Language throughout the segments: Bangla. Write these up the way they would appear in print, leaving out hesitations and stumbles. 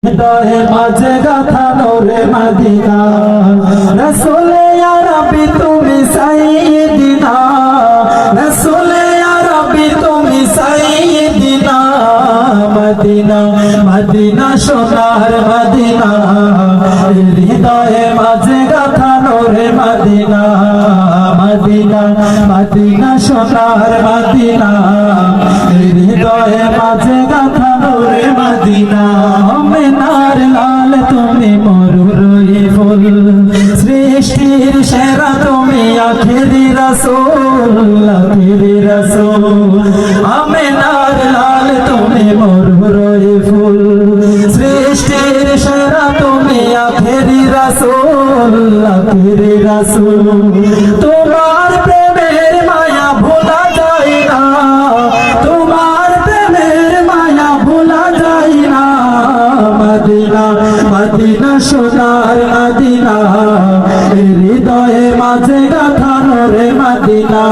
হৃদয়ে মাঝে গাথানো রে মদিনা রাসূলে ইয়া রাব্বি তুমি সাইয়্যিদিনা রাসূলে ইয়া রাব্বি তুমি সাইয়্যিদিনা মদিনা মদিনা সোনার মদিনা হৃদয়ে মাঝে গাথানো রে মদিনা মদিনা মদিনা সোনার মদিনা হৃদয়ে মাঝে গাথানো রে মদিনা মেনার লাল তুমি মরুর ফুল সৃষ্টির সেরা তুমি আখেরি রাসূল মেনার লাল তুমি মরুর ফুল সৃষ্টির সেরা তুমি আখেরি রাসূল তোমার প্রেমের মায়া ভোলা যায় না তোমার প্রেমের মায়া ভোলা যায় না মদিনা মদিনা সোনার মদিনা হৃদয়ে মাঝে গাথানো রে মদিনা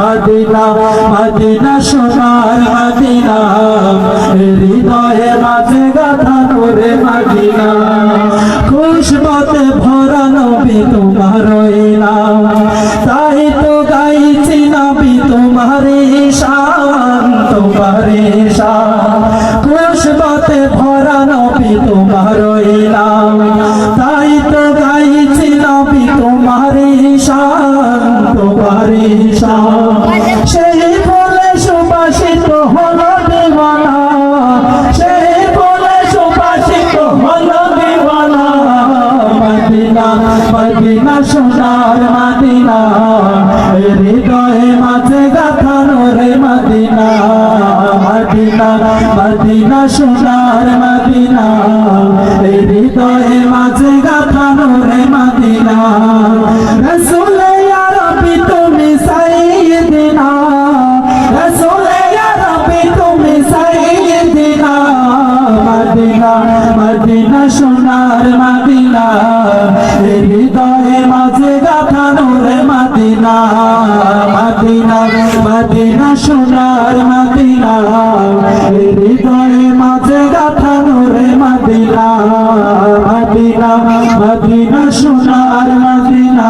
মদিনা মদিনা সোনার মদিনা হৃদয়ে মাঝে গাথানো রে মদিনা খুশবুতে ভরা নবী তোমার নাম তাই তো গাইছি নবী তোমার শান খুশবুতে ভরা নবী তোমার নাম তাই তো গাইছি নবী তোমার শান সেই বলে সুবাসিত হলো দিওয়ানা সেই বলে সুবাসিত হলো দিওয়ানা মদিনা মদিনা সোনার মদিনা হৃদয়ে মাঝে গাথানো রে মদিনা মদিনা মদিনা সোনার মদিনা হৃদয়ে মাঝে গাথানো রে মদিনা রাসূলে ইয়া রাব্বি তুমি সাইয়্যিদিনা রাসূলে ইয়া রাব্বি তুমি সাইয়্যিদিনা মদিনা মদিনা সোনার মদিনা হৃদয়ে মাঝে গাথানো রে মদিনা মদিনা মদিনা সোনার মদিনা হৃদয়ে মাঝে গাথানো রে মদিনা মদিনা মদিনা সোনার মদিনা